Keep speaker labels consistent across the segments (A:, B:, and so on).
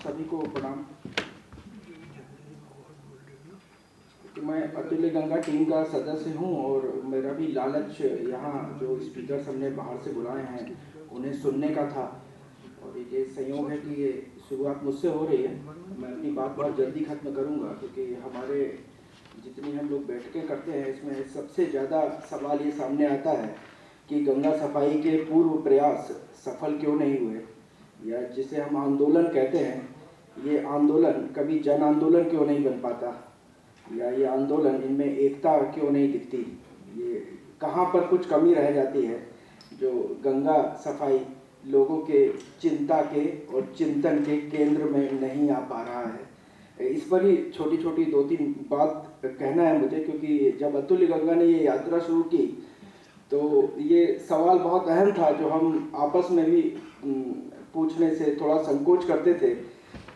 A: सभी को प्रणाम। कि मैं अतुल्य गंगा टीम का सदस्य हूं और मेरा भी लालच यहाँ जो स्पीकर हमने बाहर से बुलाए हैं उन्हें सुनने का था। और ये संयोग है कि ये शुरुआत मुझसे हो रही है। मैं अपनी बात बहुत जल्दी खत्म करूँगा क्योंकि हमारे जितनी हम लोग बैठकें करते हैं इसमें सबसे ज़्यादा सवाल ये सामने आता है कि गंगा सफाई के पूर्व प्रयास सफल क्यों नहीं हुए, या जिसे हम आंदोलन कहते हैं, ये आंदोलन कभी जन आंदोलन क्यों नहीं बन पाता, या ये आंदोलन इनमें एकता क्यों नहीं दिखती, ये कहाँ पर कुछ कमी रह जाती है जो गंगा सफाई लोगों के चिंता के और चिंतन के केंद्र में नहीं आ पा रहा है। इस पर ही छोटी छोटी 2-3 बात कहना है मुझे, क्योंकि जब अतुल्य गंगा ने ये यात्रा शुरू की तो ये सवाल बहुत अहम था जो हम आपस में भी पूछने से थोड़ा संकोच करते थे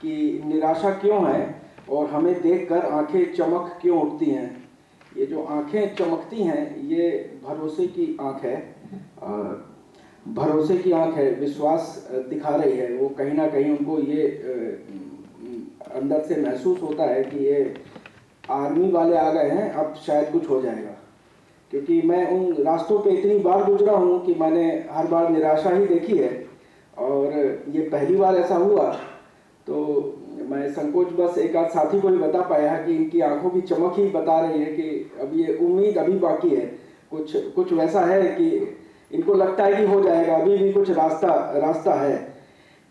A: कि निराशा क्यों है और हमें देखकर आंखें चमक क्यों उठती हैं। ये जो आंखें चमकती हैं ये भरोसे की आंख है, भरोसे की आंख है, विश्वास दिखा रही है। वो कहीं ना कहीं उनको ये अंदर से महसूस होता है कि ये आर्मी वाले आ गए हैं, अब शायद कुछ हो जाएगा। क्योंकि मैं उन रास्तों पे इतनी बार गुजरा हूँ कि मैंने हर बार निराशा ही देखी है, और ये पहली बार ऐसा हुआ तो मैं संकोच बस एक आध साथी को ही बता पाया कि इनकी आंखों की चमक ही बता रही है कि अब ये उम्मीद अभी बाकी है, कुछ वैसा है कि इनको लगता है कि हो जाएगा, अभी भी कुछ रास्ता है।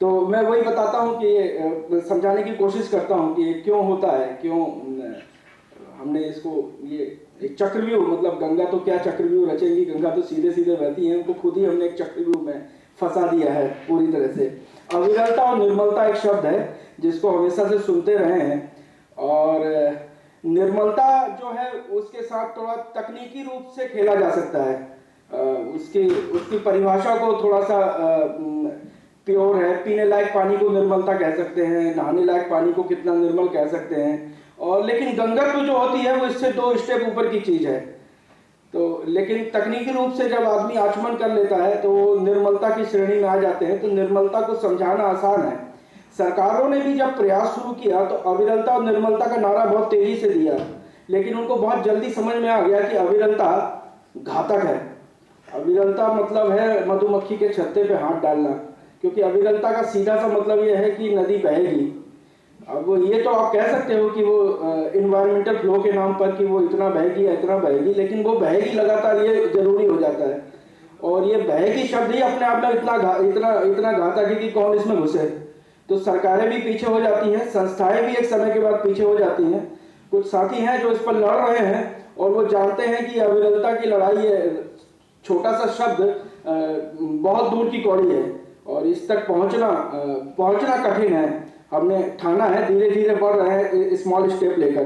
A: तो मैं वही बताता हूँ कि समझाने की कोशिश करता हूँ कि क्यों होता है, क्यों हमने इसको ये एक चक्रव्यूह, मतलब गंगा तो क्या चक्रव्यूह रचेंगी, गंगा तो सीधे सीधे बहती है, उनको खुद ही हमने एक चक्रव्यूह में फंसा दिया है पूरी तरह से। अविरलता और निर्मलता एक शब्द है जिसको हमेशा से सुनते रहे हैं, और निर्मलता जो है उसके साथ थोड़ा तकनीकी रूप से खेला जा सकता है। उसकी परिभाषा को थोड़ा सा प्योर है, पीने लायक पानी को निर्मलता कह सकते हैं, नहाने लायक पानी को कितना निर्मल कह सकते हैं, और लेकिन गंगत्व जो होती है वो इससे 2 स्टेप ऊपर की चीज है। तो लेकिन तकनीकी रूप से जब आदमी आचमन कर लेता है तो वो निर्मलता की श्रेणी में आ जाते हैं। तो निर्मलता को समझाना आसान है। सरकारों ने भी जब प्रयास शुरू किया तो अविरलता और निर्मलता का नारा बहुत तेजी से दिया, लेकिन उनको बहुत जल्दी समझ में आ गया कि अविरलता घातक है। अविरलता मतलब है मधुमक्खी के छत्ते पे हाथ डालना, क्योंकि अविरलता का सीधा सा मतलब यह है कि नदी बहेगी। अब ये तो आप कह सकते हो कि वो इन्वायरमेंटल फ्लो के नाम पर कि वो इतना बहेगी या इतना बहेगी, लेकिन वो बहेगी लगातार ये जरूरी हो जाता है। और ये बहेगी शब्द ही अपने आप में इतना घातक है कि कौन इसमें घुसे। तो सरकारें भी पीछे हो जाती हैं, संस्थाएं भी एक समय के बाद पीछे हो जाती हैं। कुछ साथी हैं जो इस पर लड़ रहे हैं और वो जानते हैं कि अविरलता की लड़ाई है, छोटा सा शब्द बहुत दूर की कौड़ी है और इस तक पहुंचना कठिन है। हमने ठाना है, धीरे धीरे बढ़ रहे हैं स्मॉल स्टेप लेकर।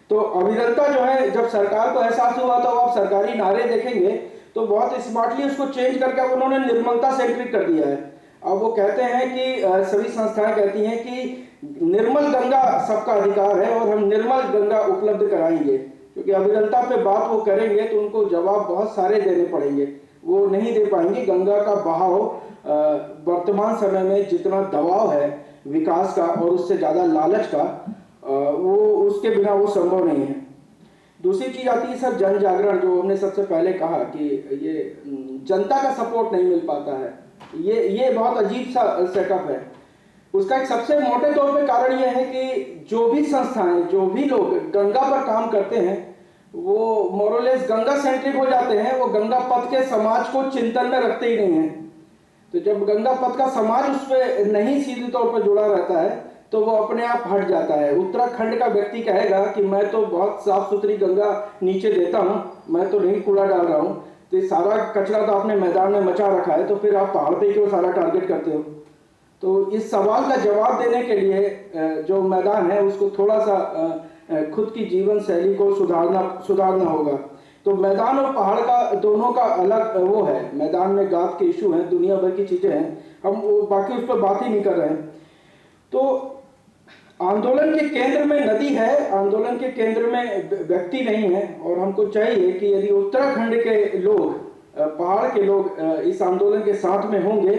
A: तो अविरलता जो है, जब सरकार को एहसास हुआ तो आप सरकारी नारे देखेंगे तो बहुत स्मार्टली उसको चेंज करके उन्होंने निर्मलता सेंट्रिक कर दिया है। अब वो कहते हैं कि सभी संस्थाएं कहती हैं कि निर्मल गंगा सबका अधिकार है और हम निर्मल गंगा उपलब्ध कराएंगे, क्योंकि अविरलता पे बात वो करेंगे तो उनको जवाब बहुत सारे देने पड़ेंगे, वो नहीं दे पाएंगे। गंगा का बहाव वर्तमान समय में जितना दबाव है विकास का और उससे ज़्यादा लालच का, वो उसके बिना वो संभव नहीं है। दूसरी चीज आती है सर जन जागरण, जो हमने सबसे पहले कहा कि ये जनता का सपोर्ट नहीं मिल पाता है। ये बहुत अजीब सा सेटअप है। उसका एक सबसे मोटे तौर पे कारण यह है कि जो भी संस्थाएं, जो भी लोग गंगा पर काम करते हैं वो मोरलेस गंगा सेंट्रिक हो जाते हैं, वो गंगा पथ के समाज को चिंतन में रखते ही नहीं है। तो जब गंगा पथ का समाज उस पर नहीं सीधे तौर पर जुड़ा रहता है तो वो अपने आप हट जाता है। उत्तराखंड का व्यक्ति कहेगा कि मैं तो बहुत साफ सुथरी गंगा नीचे देता हूँ, मैं तो नहीं कूड़ा डाल रहा हूँ, तो सारा कचरा तो आपने मैदान में मचा रखा है, तो फिर आप पहाड़ पे क्यों सारा टारगेट करते हो। तो इस सवाल का जवाब देने के लिए जो मैदान है उसको थोड़ा सा खुद की जीवन शैली को सुधारना होगा। तो मैदान और पहाड़ का दोनों का अलग वो है। मैदान में गाद के इशू हैं, दुनिया भर की चीजें हैं, हम बाकी उस पर बात ही नहीं कर रहे हैं। तो आंदोलन के केंद्र में नदी है, आंदोलन के केंद्र में व्यक्ति नहीं है। और हमको चाहिए कि यदि उत्तराखंड के लोग, पहाड़ के लोग इस आंदोलन के साथ में होंगे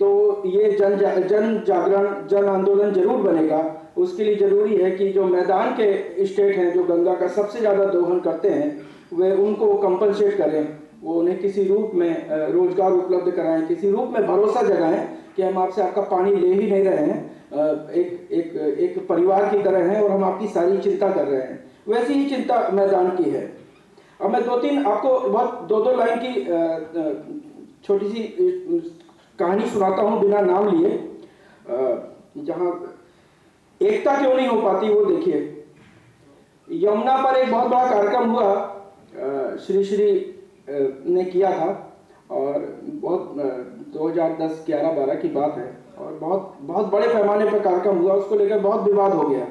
A: तो ये जन जागरण, जन आंदोलन जरूर बनेगा। उसके लिए ज़रूरी है कि जो मैदान के स्टेट हैं, जो गंगा का सबसे ज़्यादा दोहन करते हैं, वे उनको कंपनसेट करें, वो उन्हें किसी रूप में रोजगार उपलब्ध कराएं, किसी रूप में भरोसा जगाएं कि हम आपसे आपका पानी ले ही नहीं रहे हैं, एक परिवार की तरह हैं और हम आपकी सारी चिंता कर रहे हैं। वैसी ही चिंता मैदान की है। अब मैं आपको बहुत दो लाइन की छोटी सी कहानी सुनाता हूँ बिना नाम लिए, जहाँ एकता क्यों नहीं हो पाती वो देखिए। यमुना पर एक बहुत बड़ा कार्यक्रम हुआ, श्री ने किया था, और बहुत 2010-11-12 की बात है, और बहुत बड़े पैमाने पर कार्यक्रम हुआ। उसको लेकर बहुत विवाद हो गया।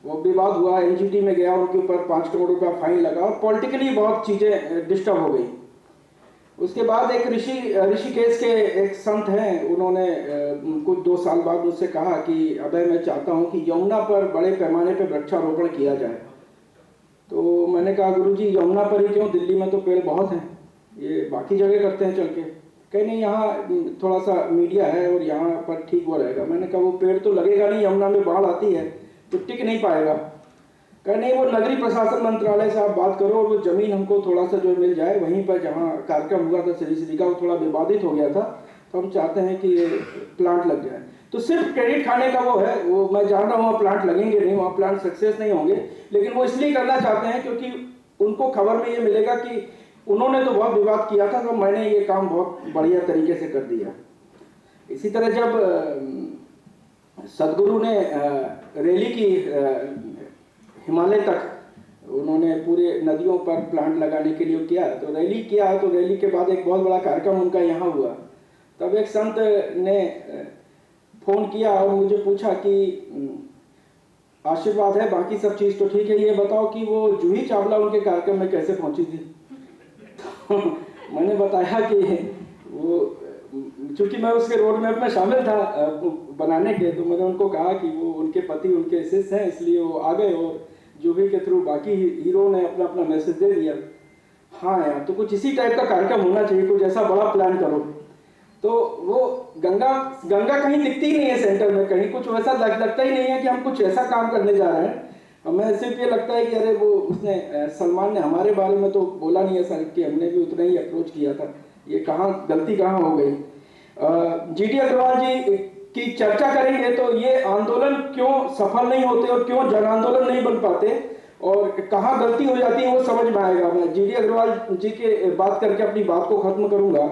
A: वो विवाद हुआ, एनजीटी में गया, उनके ऊपर 5 करोड़ रुपया फाइन लगा और पॉलिटिकली बहुत चीज़ें डिस्टर्ब हो गई। उसके बाद एक ऋषिकेश के एक संत हैं, उन्होंने कुछ 2 साल बाद मुझसे कहा कि अबे मैं चाहता हूँ कि यमुना पर बड़े पैमाने पर वृक्षारोपण किया जाए। तो मैंने कहा गुरुजी यमुना पर ही क्यों, दिल्ली में तो पेड़ बहुत हैं, ये बाकी जगह करते हैं चल के। कहीं नहीं, यहाँ थोड़ा सा मीडिया है और यहाँ पर ठीक वो रहेगा। मैंने कहा वो पेड़ तो लगेगा नहीं, यमुना में बाढ़ आती है तो टिक नहीं पाएगा। कह नहीं, वो नगरीय प्रशासन मंत्रालय से आप बात करो और वो जमीन हमको थोड़ा सा जो मिल जाए वहीं पर, जहाँ कार्यक्रम हुआ था श्री का, वो थोड़ा विवादित हो गया था, तो हम चाहते हैं कि ये प्लांट लग जाए। तो सिर्फ क्रेडिट खाने का वो है, वो मैं जान रहा हूँ वहाँ प्लांट लगेंगे नहीं, वहाँ प्लांट सक्सेस नहीं होंगे, लेकिन वो इसलिए करना चाहते हैं क्योंकि उनको खबर में ये मिलेगा कि उन्होंने तो बहुत विवाद किया था, तो मैंने ये काम बहुत बढ़िया तरीके से कर दिया। इसी तरह जब सदगुरु ने रैली की हिमालय तक, उन्होंने पूरे नदियों पर प्लांट लगाने के लिए किया, तो रैली किया, तो रैली के बाद एक बहुत बड़ा कार्यक्रम उनका यहाँ हुआ। तब एक संत ने फ़ोन किया और मुझे पूछा कि आशीर्वाद है, बाकी सब चीज़ तो ठीक है, ये बताओ कि वो जूही चावला उनके कार्यक्रम में कैसे पहुंची थी। तो मैंने बताया कि वो, चूँकि मैं उसके रोड मैप में शामिल था बनाने के, तो मैंने उनको कहा कि वो उनके पति उनके शिष्य हैं, इसलिए वो आ गए और जूही के थ्रू बाकी हीरो ने अपना अपना मैसेज दे दिया। हाँ यार, तो कुछ इसी टाइप का कार्यक्रम होना चाहिए, कुछ ऐसा बड़ा प्लान करो। तो वो गंगा कहीं दिखती ही नहीं है सेंटर में, कहीं कुछ वैसा लगता ही नहीं है कि हम कुछ ऐसा काम करने जा रहे हैं। हमें सिर्फ ये लगता है कि अरे वो उसने सलमान ने हमारे बारे में तो बोला नहीं ऐसा, कि हमने भी उतना ही अप्रोच किया था, ये कहाँ गलती कहाँ हो गई। जीडी अग्रवाल जी की चर्चा करेंगे तो ये आंदोलन क्यों सफल नहीं होते और क्यों जन आंदोलन नहीं बन पाते और कहाँ गलती हो जाती है वो समझ में आएगा। मैं जीडी अग्रवाल जी के बात करके अपनी बात को खत्म करूंगा,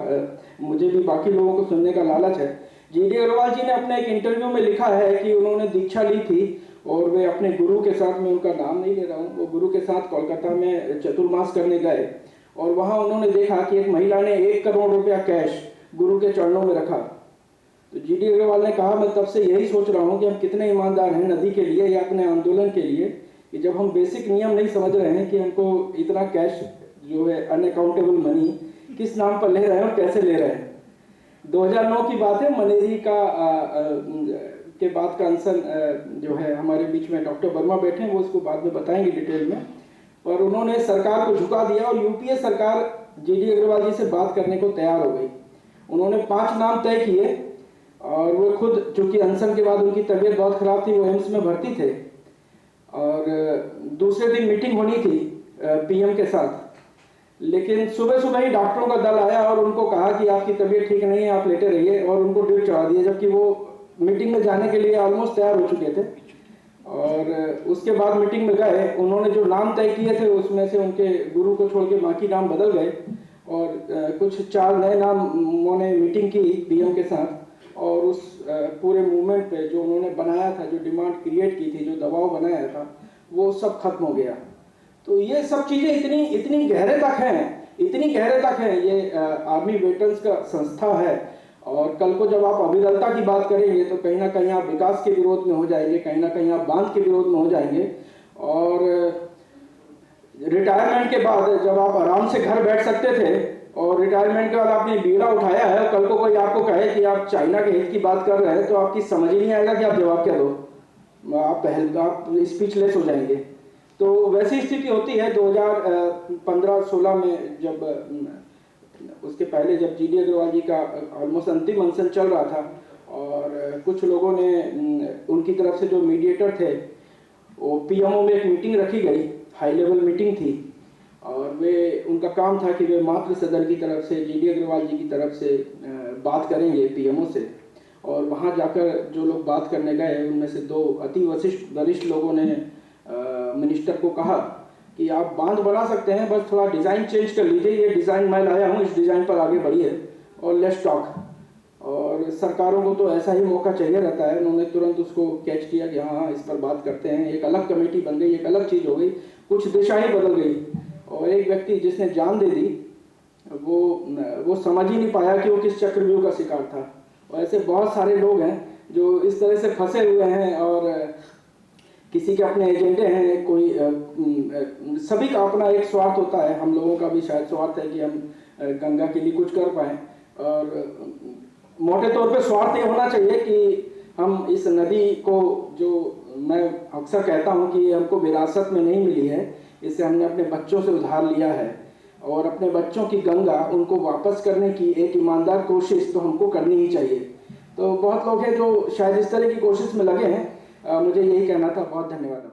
A: मुझे भी बाकी लोगों को सुनने का लालच है। जीडी अग्रवाल जी ने अपने एक इंटरव्यू में लिखा है कि उन्होंने दीक्षा ली थी और वे अपने गुरु के साथ, मैं उनका नाम नहीं ले रहा हूँ, वो गुरु के साथ कोलकाता में चतुर्मास करने गए और वहाँ उन्होंने देखा कि एक महिला ने 1 करोड़ रुपया कैश गुरु के चरणों में रखा। तो जीडी अग्रवाल ने कहा, मैं तब से यही सोच रहा हूँ कि हम कितने ईमानदार हैं नदी के लिए या अपने आंदोलन के लिए, कि जब हम बेसिक नियम नहीं समझ रहे हैं कि हमको इतना कैश जो है अनअकाउंटेबल मनी किस नाम पर ले रहे हैं और कैसे ले रहे हैं। 2009 की बात है, मनेरी का के बाद का अनशन जो है हमारे बीच में डॉक्टर वर्मा बैठे हैं, वो उसको बाद में बताएंगे डिटेल में, पर उन्होंने सरकार को झुका दिया और यूपीए सरकार जीडी अग्रवाल जी से बात करने को तैयार हो गई। उन्होंने 5 नाम तय किए और वो खुद, चूँकि अनशन के बाद उनकी तबीयत बहुत ख़राब थी, वो एम्स में भर्ती थे और दूसरे दिन मीटिंग होनी थी पीएम के साथ, लेकिन सुबह सुबह ही डॉक्टरों का दल आया और उनको कहा कि आपकी तबीयत ठीक नहीं है, आप लेटे रहिए, और उनको ड्रिप चढ़ा दिया, जबकि वो मीटिंग में जाने के लिए ऑलमोस्ट तैयार हो चुके थे। और उसके बाद मीटिंग में गए, उन्होंने जो नाम तय किए थे उसमें से उनके गुरु को छोड़ के बाकी नाम बदल गए और कुछ 4 नए नाम उन्होंने मीटिंग की पीएम के साथ, और उस पूरे मूवमेंट पे जो उन्होंने बनाया था, जो डिमांड क्रिएट की थी, जो दबाव बनाया था, वो सब खत्म हो गया। तो ये सब चीज़ें इतनी गहरे तक हैं, ये आर्मी वेटरन्स का संस्था है। और कल को जब आप अविरलता की बात करेंगे तो कहीं ना कहीं आप विकास के विरोध में हो जाएंगे, कहीं ना कहीं आप बांध के विरोध में हो जाएंगे, और रिटायरमेंट के बाद जब आप आराम से घर बैठ सकते थे और रिटायरमेंट के बाद आपने बीड़ा उठाया है, कल को कोई आपको कहे कि आप चाइना के हित की बात कर रहे हैं तो आपकी समझ ही नहीं आएगा कि आप जवाब क्या दो, आप स्पीचलेस हो जाएंगे। तो वैसी स्थिति होती है 2015-16 में जब उसके पहले जब जीडी अग्रवाल जी का ऑलमोस्ट अंतिम अनशन चल रहा था और कुछ लोगों ने उनकी तरफ से जो मीडिएटर थे वो पीएमओ में एक मीटिंग रखी गई, हाई लेवल मीटिंग थी और वे उनका काम था कि वे मातृ सदन की तरफ से जीडी अग्रवाल जी की तरफ से बात करेंगे पीएमओ से। और वहाँ जाकर जो लोग बात करने गए उनमें से 2 अति वरिष्ठ लोगों ने मिनिस्टर को कहा कि आप बांध बना सकते हैं, बस थोड़ा डिज़ाइन चेंज कर लीजिए, ये डिज़ाइन मैं लाया हूँ, इस डिज़ाइन पर आगे बढ़िए और लेट्स टॉक। और सरकारों को तो ऐसा ही मौका चाहिए रहता है। उन्होंने तुरंत उसको कैच किया कि हाँ इस पर बात करते हैं, एक अलग कमेटी बन गई, एक अलग चीज़ हो गई, कुछ दिशा ही बदल गई। और एक व्यक्ति जिसने जान दे दी वो समझ ही नहीं पाया कि वो किस चक्रव्यूह का शिकार था। और ऐसे बहुत सारे लोग हैं जो इस तरह से फंसे हुए हैं और किसी के अपने एजेंडे हैं, कोई सभी का अपना एक स्वार्थ होता है। हम लोगों का भी शायद स्वार्थ है कि हम गंगा के लिए कुछ कर पाएँ और मोटे तौर पे स्वार्थ ये होना चाहिए कि हम इस नदी को, जो मैं अक्सर कहता हूँ कि ये हमको विरासत में नहीं मिली है, इसे हमने अपने बच्चों से उधार लिया है और अपने बच्चों की गंगा उनको वापस करने की एक ईमानदार कोशिश तो हमको करनी ही चाहिए। तो बहुत लोग हैं जो शायद इस तरह की कोशिश में लगे हैं। मुझे यही कहना था। बहुत धन्यवाद।